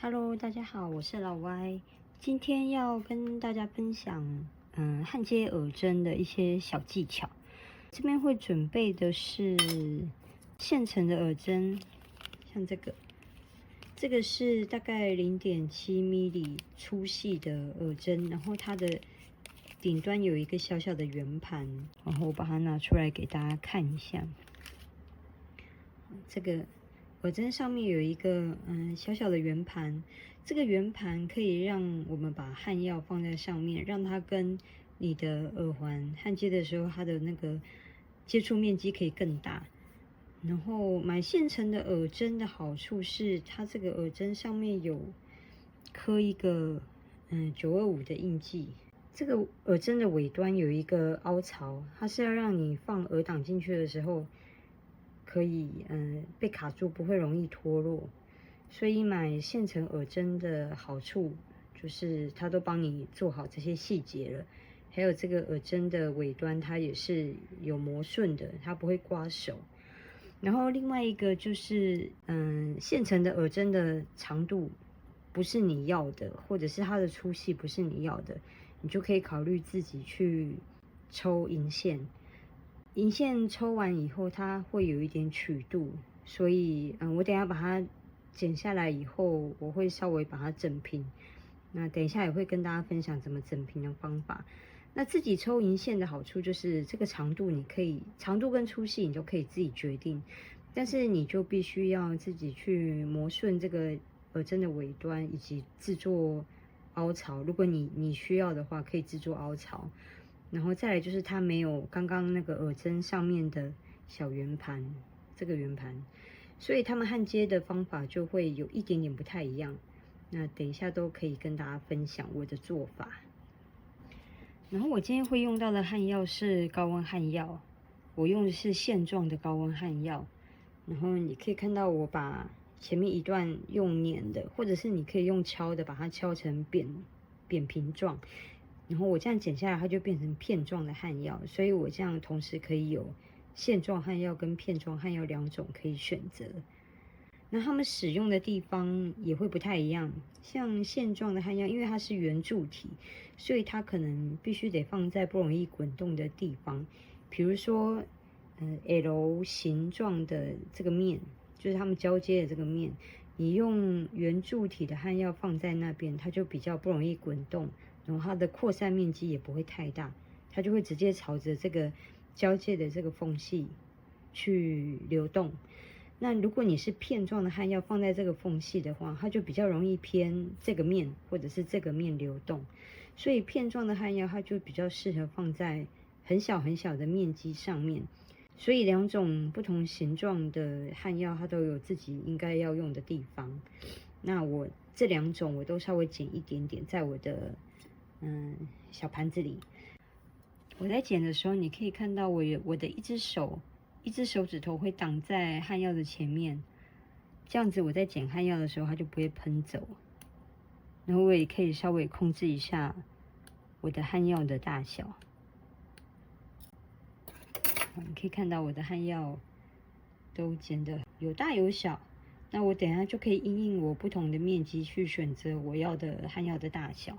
Hello， 大家好，我是老歪。今天要跟大家分享，焊接耳針的一些小技巧。這邊會準備的是現成的耳針，像這個是大概0.7 mm 粗細的耳針，然後它的頂端有一個小小的圓盤，然後我把它拿出來給大家看一下。這個耳針上面有一個小小的圓盤，這個圓盤可以讓我們把焊藥放在上面，讓它跟你的耳環焊接的時候，它的那個接觸面積可以更大。然後買現成的耳針的好處是，它這個耳針上面有刻一個925的印記。這個耳針的尾端有一個凹槽，它是要讓你放耳擋進去的時候，可以被卡住，不會容易脫落。所以買現成耳針的好處就是它都幫你做好這些細節了。還有這個耳針的尾端它也是有磨順的，它不會刮手。然後另外一個就是現成的耳針的長度不是你要的，或者是它的粗細不是你要的，你就可以考慮自己去抽銀線。銀線抽完以後，它會有一點曲度，所以我等一下把它剪下來以後，我會稍微把它整平。那等一下也會跟大家分享怎麼整平的方法。那自己抽銀線的好處就是這個長度長度跟粗細你都可以自己決定，但是你就必須要自己去磨順這個耳針的尾端，以及制作凹槽。如果你需要的話，可以制作凹槽。然後再來就是它沒有剛剛那個耳針上面的小圓盤，這個圓盤，所以他們焊接的方法就會有一點點不太一樣。那等一下都可以跟大家分享我的做法。然後我今天會用到的焊藥是高溫焊藥，我用的是線狀的高溫焊藥。然後你可以看到我把前面一段用碾的，或者是你可以用敲的，把它敲成扁平狀。然後我這樣剪下來，它就變成片狀的焊藥，所以我這樣同時可以有線狀焊藥跟片狀焊药兩種可以選擇。那它們使用的地方也會不太一樣，像線狀的焊藥，因為它是圓柱體，所以它可能必須得放在不容易滾動的地方，比如說L 形狀的這個面，就是它們交接的這個面，你用圓柱體的焊藥放在那邊，它就比較不容易滾動。然後它的擴散面積也不會太大，它就會直接朝着這個交界的這個縫隙去流動。那如果你是片狀的焊藥放在這個縫隙的話，它就比較容易偏這個面或者是這個面流動。所以片狀的焊藥它就比較適合放在很小很小的面積上面。所以兩種不同形狀的焊藥它都有自己應該要用的地方。那我這兩種我都稍微剪一點點在我的小盤子裡。我在剪的時候，你可以看到我的一只手指頭會擋在焊藥的前面，這樣子我在剪焊藥的時候，它就不會噴走。然後我也可以稍微控制一下我的焊藥的大小。你可以看到我的焊藥都剪得有大有小。那我等一下就可以因應我不同的面積去選擇我要的焊藥的大小。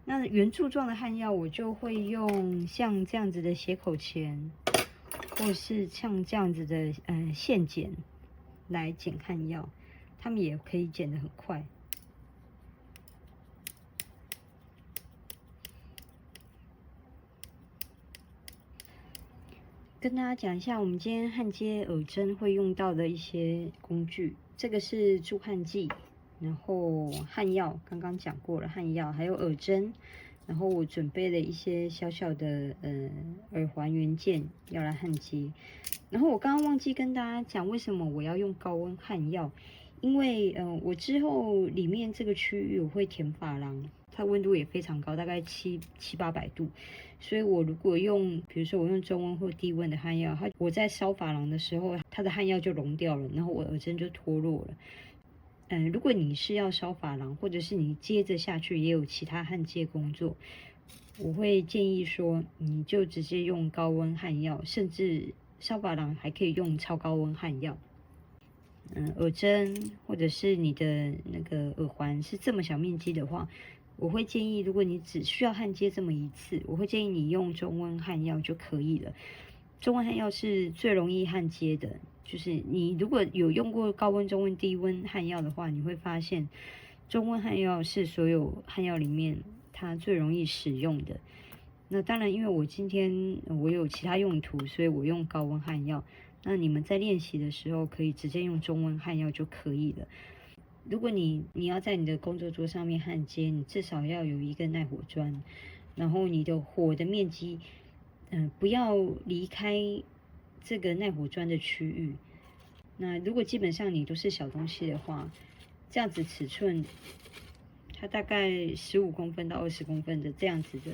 那圓柱狀的焊藥，我就會用像這樣子的斜口鉗，或是像這樣子的線剪來剪焊藥，它們也可以剪得很快。跟大家講一下，我們今天焊接耳針會用到的一些工具。這個是助焊劑。然後焊藥剛剛講過了，焊藥還有耳針，然後我準備了一些小小的耳環元件要來焊接。然後我剛剛忘記跟大家講，為什麼我要用高溫焊藥？因為我之後裡面這個區域我會填珐琅，它溫度也非常高，大概700-800度，所以我如果用，比如說我用中溫或低溫的焊藥，我在燒珐琅的時候，它的焊药就溶掉了，然後我耳針就脫落了。如果你是要燒珐琅，或者是你接着下去也有其他焊接工作，我會建議說，你就直接用高溫焊藥，甚至燒珐琅還可以用超高溫焊藥。耳針或者是你的那個耳環是這麼小面積的話，我會建議，如果你只需要焊接這麼一次，我會建議你用中溫焊藥就可以了。中溫焊藥是最容易焊接的，就是你如果有用過高溫、中溫、低溫焊藥的話，你會發現中溫焊藥是所有焊藥裡面它最容易使用的。那當然，因為我今天我有其他用途，所以我用高溫焊藥。那你們在練習的時候，可以直接用中溫焊藥就可以了。如果你要在你的工作桌上面焊接，你至少要有一個耐火磚，然後你的火的面積，不要離開這個耐火磚的區域。那如果基本上你都是小東西的話，這樣子尺寸，它大概15公分到20公分的這樣子的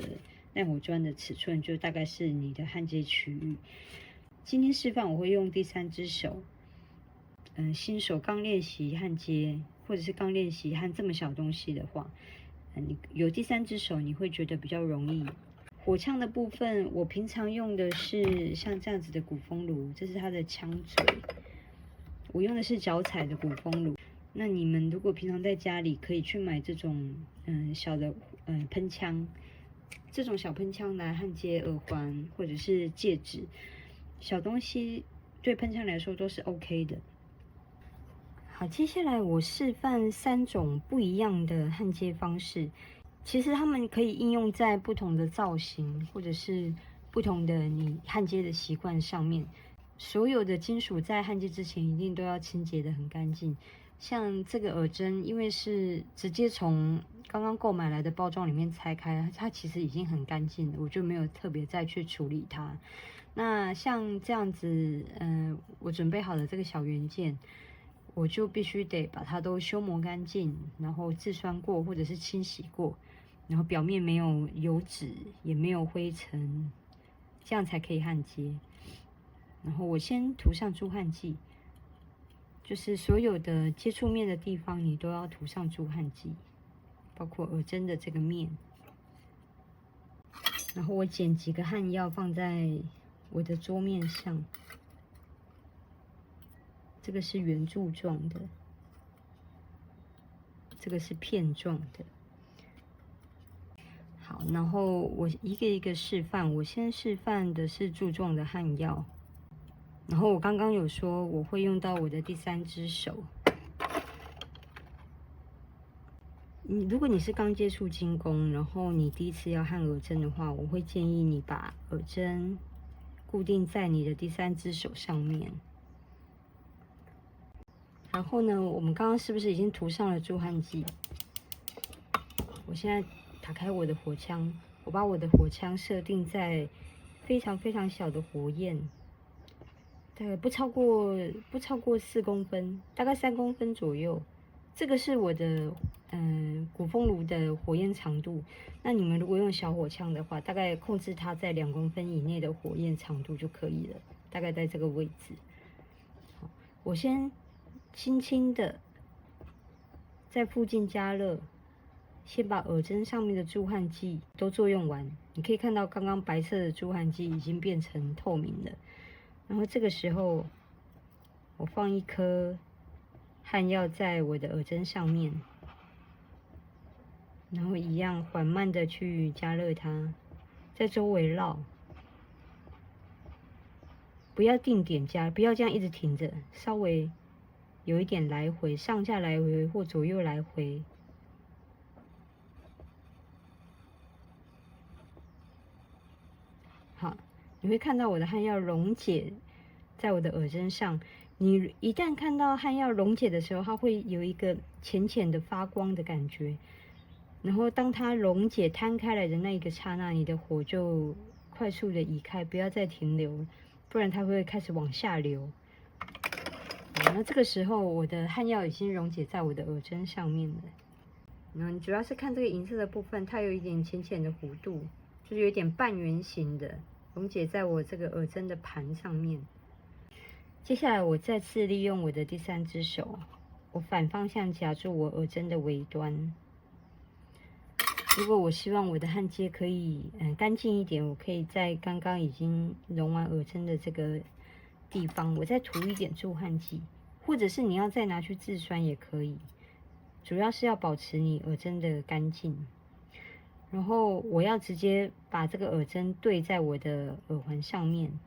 耐火磚的尺寸，就大概是你的焊接區域。今天示範我會用第三隻手，新手剛練習焊接，或者是剛練習焊這麼小東西的話，你有第三隻手，你會覺得比較容易。火槍的部分，我平常用的是像這樣子的鼓風爐，這是它的槍嘴。我用的是腳踩的鼓風爐。那你們如果平常在家裡，可以去買這種小的噴槍，這種小噴槍來焊接耳環或者是戒指。小東西對噴槍來說都是 OK 的。好，接下來我示範3種不一樣的焊接方式。其實它們可以應用在不同的造型，或者是不同的你焊接的習慣上面。所有的金屬在焊接之前一定都要清潔得很乾淨。像這個耳針，因為是直接從剛剛購買來的包裝裡面拆開，它其實已經很乾淨了，我就沒有特別再去處理它。那像這樣子，我準備好的這個小元件，我就必須得把它都修磨乾淨，然後自酸過或者是清洗過，然後表面沒有油脂也沒有灰塵，這樣才可以焊接。然後我先塗上助焊劑，就是所有的接觸面的地方你都要塗上助焊劑，包括耳針的這個面。然後我剪幾個焊藥放在我的桌面上，這個是圓柱狀的，這個是片狀的。好，然後我一個一個示範。我先示範的是柱狀的焊藥，然後我剛剛有說我會用到我的第三隻手。如果你是剛接觸金工，然後你第一次要焊耳針的話，我會建議你把耳針固定在你的第三隻手上面。然後呢，我們剛剛是不是已經塗上了助焊劑？我現在打開我的火槍，我把我的火槍設定在非常非常小的火焰，大概不超過4公分，大概3公分左右。這個是我的鼓風爐的火焰長度。那你們如果用小火槍的話，大概控制它在2公分以內的火焰長度就可以了，大概在這個位置。好，我先輕輕的在附近加熱，先把耳針上面的助焊劑都作用完。你可以看到剛剛白色的助焊劑已經變成透明了。然後这個時候，我放一顆焊藥在我的耳針上面，然後一樣緩慢的去加熱它，在周圍繞，不要定點加，不要這樣一直停着，稍微有一點來回，上下來回或左右來回。好，你會看到我的焊藥溶解在我的耳針上。你一旦看到焊藥溶解的時候，它會有一個淺淺的發光的感覺。然後當它溶解攤開來的那一個剎那，你的火就快速的移開，不要再停留，不然它會開始往下流。那這個時候我的焊藥已經溶解在我的耳針上面了。你主要是看這個銀色的部分，它有一點淺淺的弧度，就是有一點半圓形的溶解在我這個耳針的盤上面。接下來我再次利用我的第三隻手，我反方向夾住我耳針的尾端。如果我希望我的焊接可以乾淨一點，我可以在剛剛已經融完耳針的這個地方，我再塗一點助焊劑，或者是你要再拿去自酸也可以，主要是要保持你耳針的乾淨。然後我要直接把這個耳針對在我的耳環上面。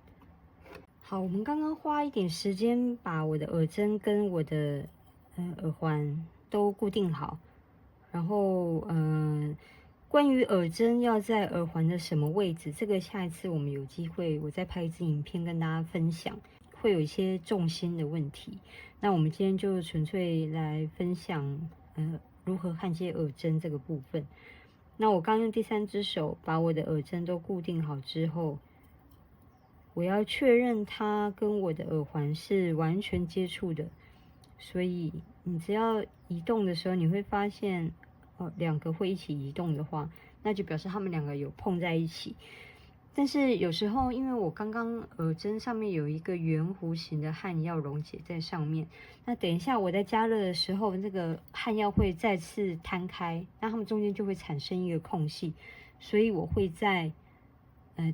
好，我們剛剛花一點時間把我的耳針跟我的耳環都固定好。然後關於耳針要在耳環的什麼位置，這個下一次我們有機會我再拍一支影片跟大家分享，會有一些重心的問題。那我們今天就純粹來分享如何焊接耳針這個部分。那我剛用第三隻手把我的耳針都固定好之後，我要確認它跟我的耳環是完全接觸的，所以你只要移動的時候，你會發現兩個會一起移動的話，那就表示它們兩個有碰在一起。但是有時候，因為我剛剛耳針上面有一個圓弧形的焊藥溶解在上面，那等一下我在加熱的時候，那個焊藥會再次攤開，那它們中間就會產生一個空隙，所以我會在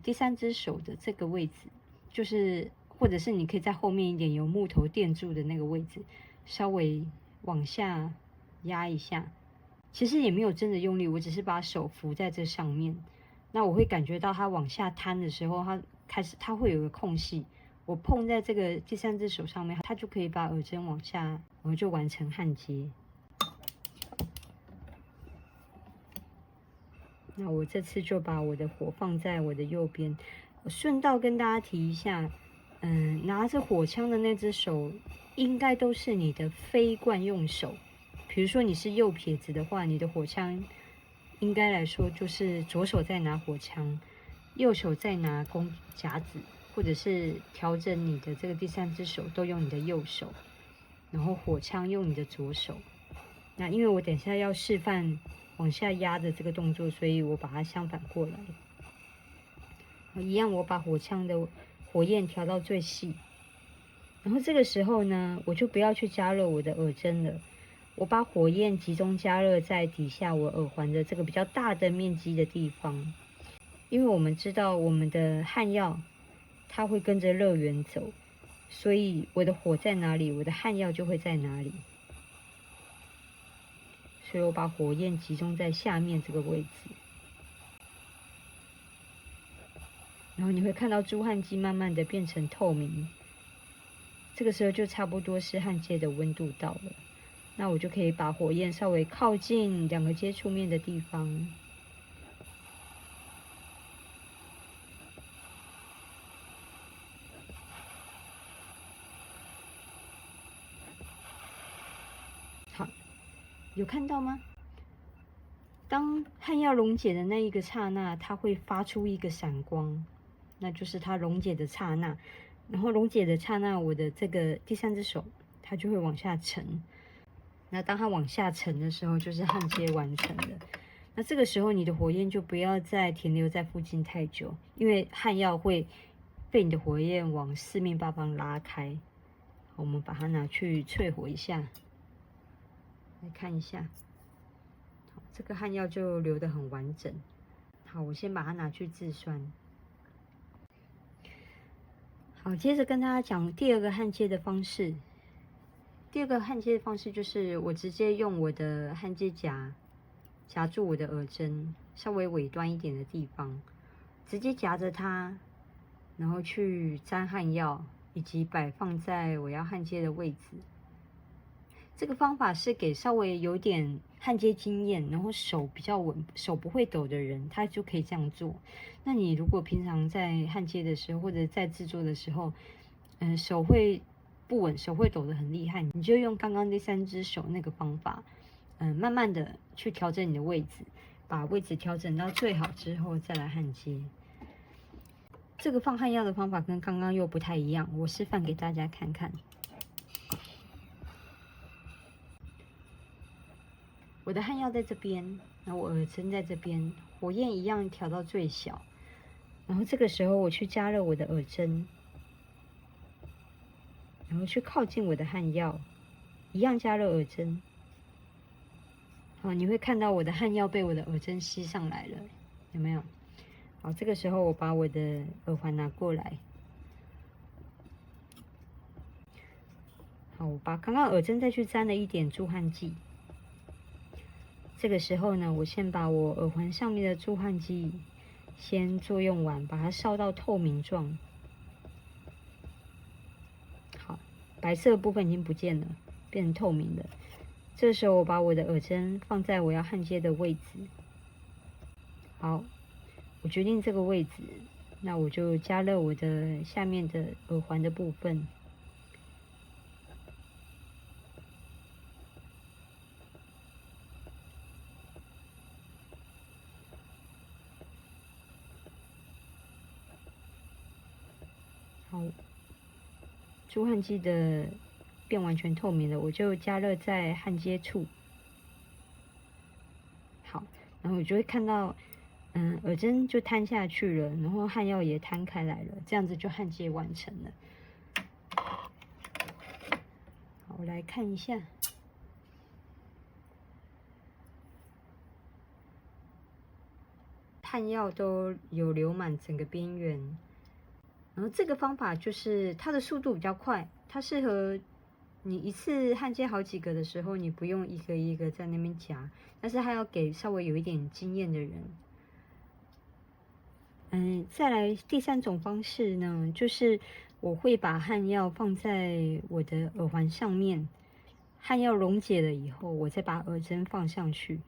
第三隻手的這個位置，就是或者是你可以在後面一點有木頭墊住的那個位置，稍微往下壓一下，其實也沒有真的用力，我只是把手扶在這上面。那我會感覺到它往下攤的時候，它會有個空隙，我碰在這個第三隻手上面，它就可以把耳針往下，我就完成焊接。那我這次就把我的火放在我的右邊，順道跟大家提一下，拿着火槍的那隻手應該都是你的非慣用手，比如說你是右撇子的話，你的火槍應該來說就是左手在拿火槍，右手在拿夾子，或者是調整你的這個第三隻手都用你的右手，然後火槍用你的左手。那因為我等一下要示範往下壓的這個動作，所以我把它相反過來。一樣，我把火槍的火焰調到最細，然後這個時候呢，我就不要去加熱我的耳針了。我把火焰集中加熱在底下我耳環的這個比較大的面積的地方，因為我們知道我們的焊藥它會跟着熱源走，所以我的火在哪裡，我的焊藥就會在哪裡。所以我把火焰集中在下面這個位置，然後你會看到珠焊機慢慢的變成透明，這個時候就差不多是焊接的溫度到了。那我就可以把火焰稍微靠近兩個接觸面的地方。好，有看到嗎？當焊藥溶解的那一個剎那，它會發出一個閃光，那就是它溶解的剎那。然後溶解的剎那，我的這個第三隻手它就會往下沉。那當它往下沉的時候，就是焊接完成了。那這個時候，你的火焰就不要再停留在附近太久，因為焊藥會被你的火焰往四面八方拉開。我們把它拿去淬火一下，來看一下。好，這個焊藥就留得很完整。好，我先把它拿去自酸。好，接着跟大家講第二個焊接的方式。第二個焊接的方式就是我直接用我的焊接夾夾住我的耳針稍微尾端一點的地方，直接夾着它，然後去沾焊藥以及擺放在我要焊接的位置。這個方法是給稍微有點焊接經驗，然後手比較穩、手不會抖的人，他就可以這樣做。那你如果平常在焊接的時候或者在制作的時候，手會不穩，手會抖得很厲害，你就用剛剛第三隻手那個方法，慢慢的去調整你的位置，把位置調整到最好之後再來焊接。這個放焊藥的方法跟剛剛又不太一樣，我示範給大家看看。我的焊藥在這邊，然後我耳針在這邊，火焰一樣調到最小，然後這個時候我去加熱我的耳針。然後去靠近我的焊藥，一樣加熱耳針。好，你會看到我的焊藥被我的耳針吸上來了，有沒有？好，這個時候我把我的耳環拿過來。好，我把剛剛耳針再去沾了一點助汗劑。這個時候呢，我先把我耳環上面的助汗劑先作用完，把它燒到透明狀。好，白色的部分已經不見了，變成透明的。這時候我把我的耳針放在我要焊接的位置。好，我決定這個位置，那我就加熱我的下面的耳環的部分。好，助汗劑的變完全透明了，我就加熱在焊接處。好，然後我就會看到，耳針就攤下去了，然後焊藥也攤開來了，這樣子就焊接完成了。好，我來看一下，焊藥都有流滿整個邊緣。然後這個方法就是它的速度比較快，它適合你一次焊接好幾個的時候，你不用一個一個在那邊夾，但是它要給稍微有一點經驗的人。再來第三種方式呢，就是我會把焊藥放在我的耳環上面，焊藥溶解了以後，我再把耳針放上去。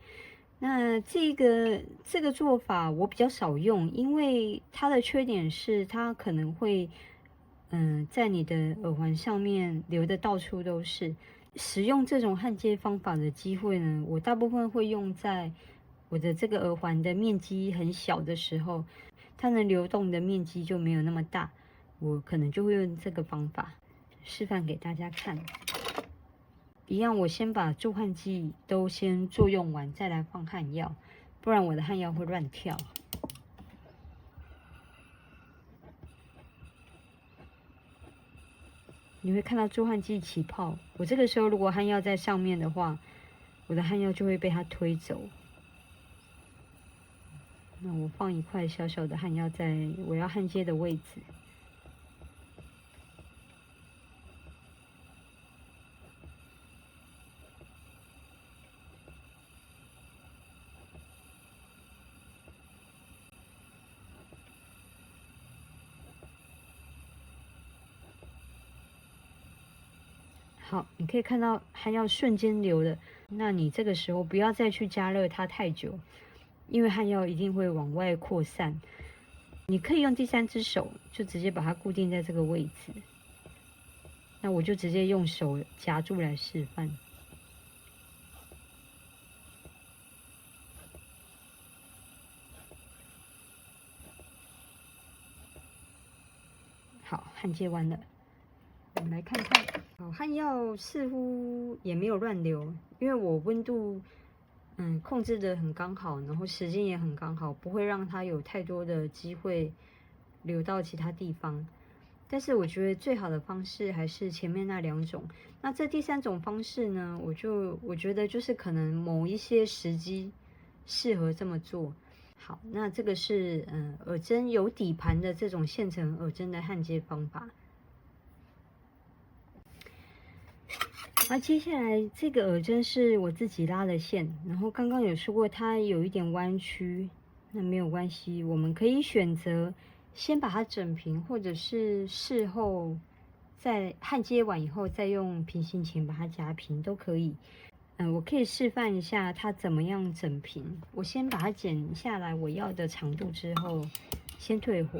那這個做法我比較少用，因為它的缺點是它可能會在你的耳環上面流的到處都是。使用這種焊接方法的機會呢，我大部分會用在我的這個耳環的面積很小的時候，它能流動的面積就沒有那麼大，我可能就會用這個方法示範給大家看。一樣，我先把助汗劑都先作用完，再來放焊藥，不然我的焊藥會亂跳。你會看到助汗劑起泡，我這個時候如果焊藥在上面的話，我的焊藥就會被它推走。那我放一塊小小的焊藥在我要焊接的位置。好，你可以看到焊藥瞬間流了，那你這個時候不要再去加熱它太久，因為焊藥一定會往外擴散。你可以用第三隻手，就直接把它固定在這個位置。那我就直接用手夾住來示範。好，焊接完了。我們來看看，好，焊藥似乎也沒有亂流，因為我溫度控制得很剛好，然後時間也很剛好，不會讓它有太多的機會流到其他地方。但是我覺得最好的方式還是前面那兩種。那這第三種方式呢，我覺得就是可能某一些時機適合這麼做。好，那這個是耳針有底盤的這種現成耳針的焊接方法。那接下來這個耳針是我自己拉的線，然後剛剛有說過它有一點彎曲，那沒有關係，我們可以選擇先把它整平，或者是事後在焊接完以後再用平行鉗把它夾平都可以。我可以示範一下它怎麼樣整平。我先把它剪下來我要的長度之後，先退火。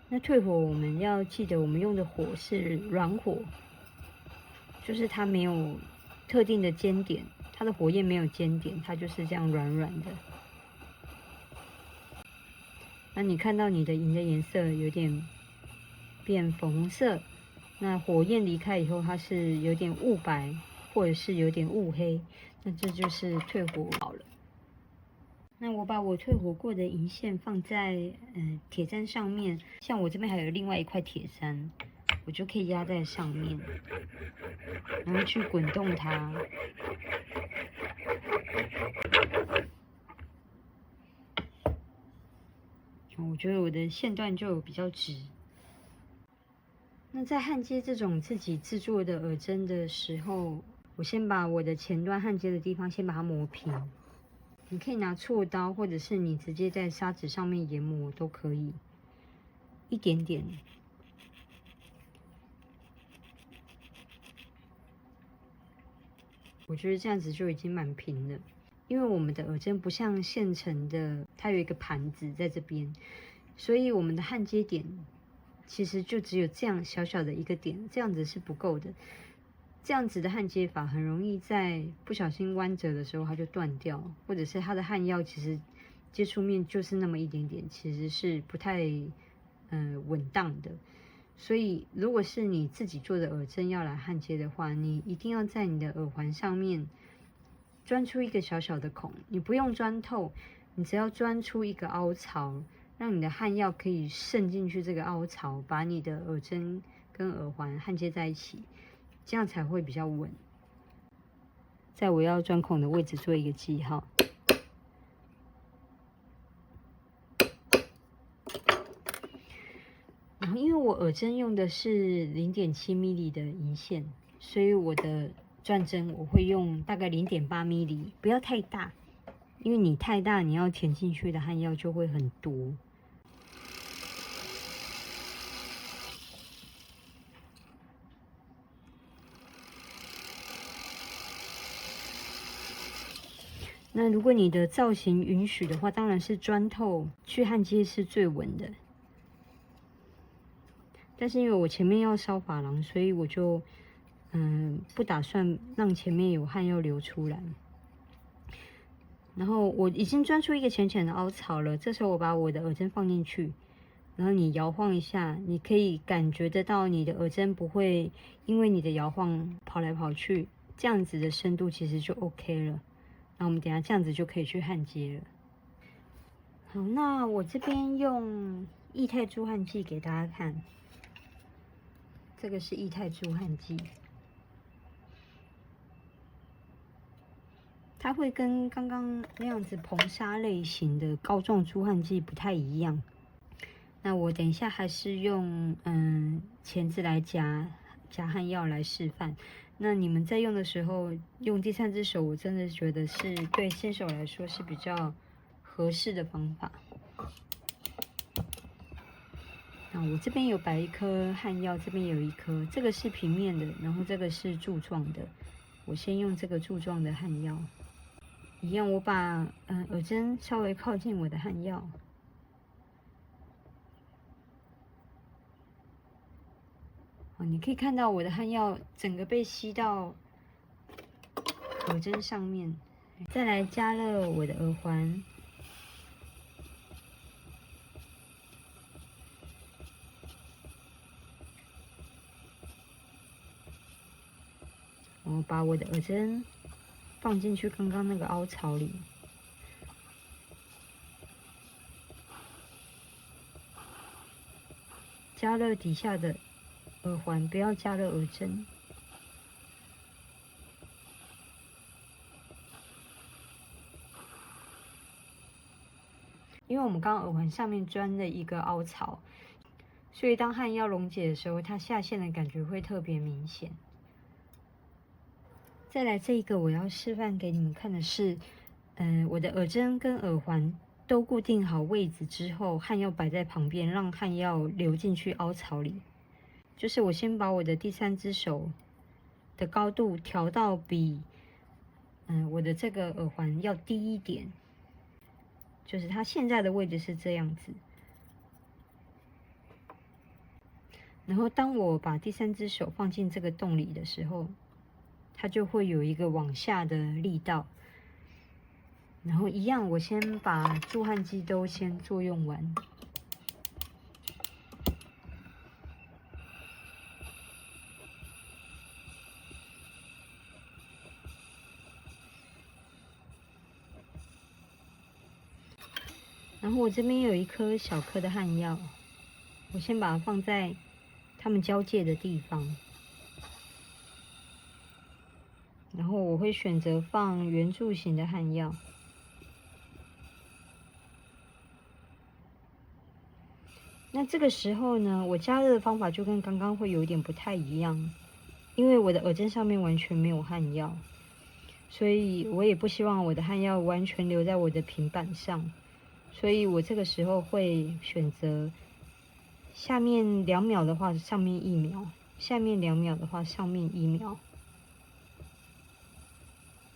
那退火我們要記得，我們用的火是軟火。就是它沒有特定的尖點，它的火焰沒有尖點，它就是這樣軟軟的。那你看到你的銀的顏色有點變粉紅色，那火焰離開以後，它是有點霧白，或者是有點霧黑，那這就是退火好了。那我把我退火過的銀線放在鐵砧上面，像我這邊還有另外一塊鐵砧。我就可以壓在上面，然後去滾動它。我覺得我的線段就比較直。那在焊接這種自己製作的耳針的時候，我先把我的前端焊接的地方先把它磨平。你可以拿銼刀，或者是你直接在砂紙上面研磨都可以，一點點。我覺得這樣子就已經蠻平了，因為我們的耳針不像現成的，它有一個盤子在這邊，所以我們的焊接點其實就只有這樣小小的一個點，這樣子是不夠的。這樣子的焊接法很容易在不小心彎折的時候它就斷掉，或者是它的焊藥其實接觸面就是那麼一點點，其實是不太穩當的。所以，如果是你自己做的耳針要來焊接的話，你一定要在你的耳環上面鑽出一個小小的孔。你不用鑽透，你只要鑽出一個凹槽，讓你的焊藥可以滲進去這個凹槽，把你的耳針跟耳環焊接在一起，這樣才會比較穩。在我要鑽孔的位置做一個記號。然後因為我耳針用的是0.7 mm 的银線，所以我的鑽針我會用大概0.8 mm， 不要太大，因為你太大，你要填進去的焊藥就會很多。那如果你的造型允許的話，當然是鑽透去焊接是最穩的。但是因為我前面要燒珐琅，所以我就不打算讓前面有焊藥流出來。然後我已經鑽出一個淺淺的凹槽了，這時候我把我的耳針放進去，然後你搖晃一下，你可以感覺得到你的耳針不會因為你的搖晃跑來跑去，這樣子的深度其實就 OK 了。那我們等一下這樣子就可以去焊接了。好，那我這邊用液態助焊劑給大家看。這個是液態助焊劑，它會跟剛剛那樣子硼砂類型的膏狀助焊劑不太一樣。那我等一下還是用鉗子來夾焊藥來示範。那你們在用的時候用第三隻手，我真的覺得是對新手來說是比較合適的方法。我這邊有擺一顆焊藥，這邊有一顆，這個是平面的，然後這個是柱狀的。我先用這個柱狀的焊藥，一樣，我把耳針稍微靠近我的焊藥。你可以看到我的焊藥整個被吸到耳針上面。再來加熱我的耳環。我把我的耳針放進去剛剛那個凹槽裡，加熱底下的耳環，不要加熱耳針。因為我們剛剛耳環上面鑽了一個凹槽，所以當焊藥溶解的時候，它下陷的感覺會特別明顯。再來這一個，我要示範給你們看的是，我的耳針跟耳環都固定好位置之後，焊藥擺在旁邊，讓焊藥流進去凹槽裡。就是我先把我的第三隻手的高度調到比我的這個耳環要低一點，就是它現在的位置是這樣子。然後當我把第三隻手放進這個洞裡的時候，它就會有一個往下的力道。然後一樣，我先把助焊劑都先作用完。然後我這邊有一顆小顆的焊藥，我先把它放在它們交界的地方。然後我會選擇放圓柱形的焊藥。那這個時候呢，我加熱的方法就跟剛剛會有一點不太一樣，因為我的耳針上面完全沒有漢藥，所以我也不希望我的漢藥完全留在我的平板上，所以我這個時候會選擇下面2秒的話，上面1秒，下面2秒的話，上面1秒，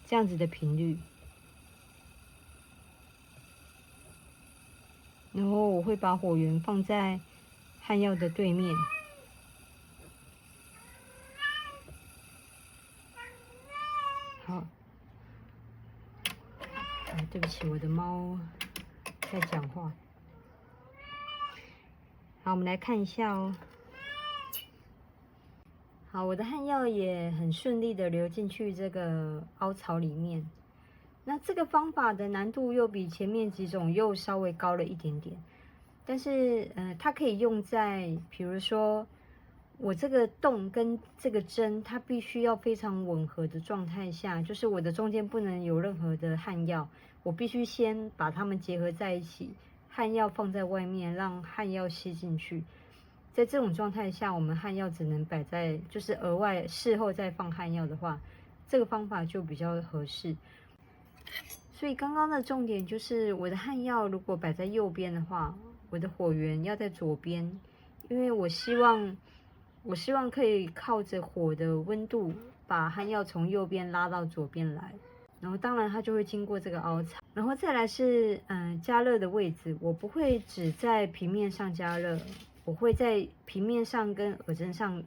這樣子的頻率。然後我會把火源放在漢藥的對面。好，對不起，我的貓在講話。好，我們來看一下哦。好，我的漢藥也很順利的流進去這個凹槽裡面。那這個方法的難度又比前面幾種又稍微高了一點點，但是它可以用在，比如說我這個洞跟這個針，它必須要非常吻合的狀態下，就是我的中間不能有任何的漢藥，我必須先把它們結合在一起，漢藥放在外面，讓漢藥吸進去。在這種狀態下，我們漢藥只能擺在，就是額外事後再放漢藥的話，這個方法就比較合適。所以剛剛的重點就是我的漢藥如果擺在右邊的話，我的火源要在左邊，因為我希望可以靠着火的溫度把漢藥從右邊拉到左邊來，然後當然它就會經過這個凹槽，然後再來是加熱的位置，我不會只在平面上加熱，我會在平面上跟耳針上，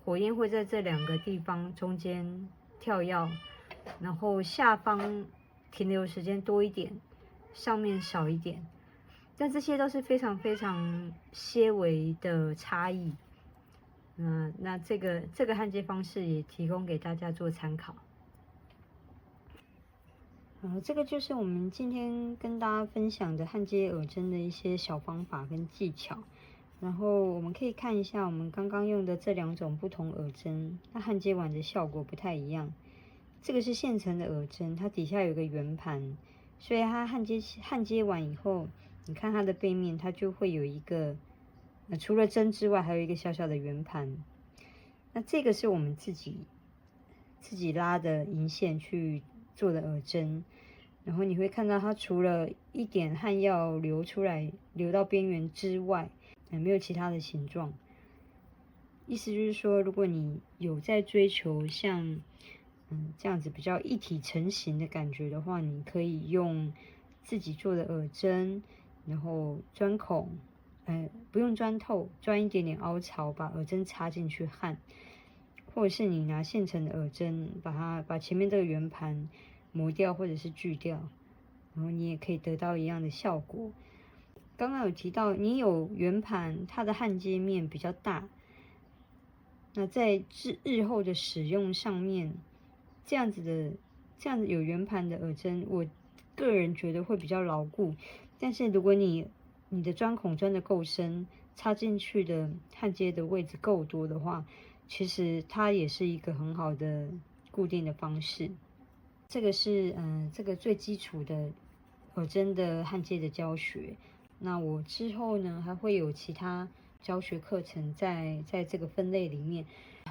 火焰會在這2個地方中間跳躍，然後下方停留時間多一點，上面少一點，但這些都是非常非常些微的差異。那這個焊接方式也提供給大家做參考。這個就是我們今天跟大家分享的焊接耳針的一些小方法跟技巧。然後我們可以看一下我們剛剛用的這2種不同耳針，它焊接完的效果不太一樣。這個是現成的耳針，它底下有個圓盤，所以它焊接完以後，你看它的背面，它就會有一個，除了針之外，還有一個小小的圓盤。那這個是我們自己拉的銀線去做的耳針，然後你會看到它除了一點漢藥流出來，流到邊緣之外，沒有其他的形狀。意思就是說，如果你有在追求像這樣子比較一體成型的感覺的話，你可以用自己做的耳針，然後鑽孔，不用鑽透，鑽一點點凹槽，把耳針插進去焊，或者是你拿現成的耳針，把前面這個圓盤磨掉或者是鋸掉，然後你也可以得到一樣的效果。剛剛有提到，你有圓盤，它的焊接面比較大，那在日後的使用上面，這樣子有圓盤的耳針，我個人覺得會比較牢固。但是如果你的鑽孔鑽得夠深，插進去的焊接的位置夠多的話，其實它也是一個很好的固定的方式。這個是這個最基礎的耳針的焊接的教學。那我之後呢，還會有其他教學課程在這個分類裡面，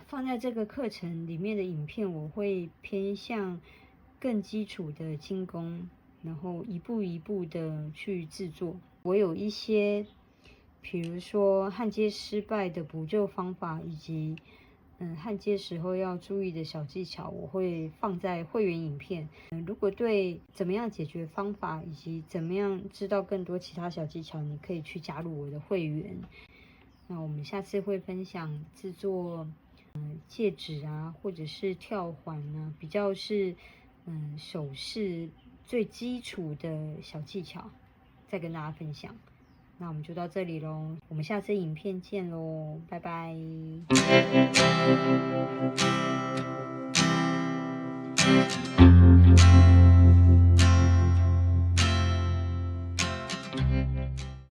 放在這個課程裡面的影片，我會偏向更基礎的精工，然後一步一步的去制作。我有一些，比如說焊接失敗的補救方法，以及焊接時候要注意的小技巧，我會放在會員影片。如果對怎麼樣解決方法，以及怎麼樣知道更多其他小技巧，你可以去加入我的會員。那我們下次會分享制作戒指啊，或者是跳環啊，比較是手勢最基礎的小技巧，再跟大家分享。那我們就到這裡嘍，我們下次影片見嘍，拜拜。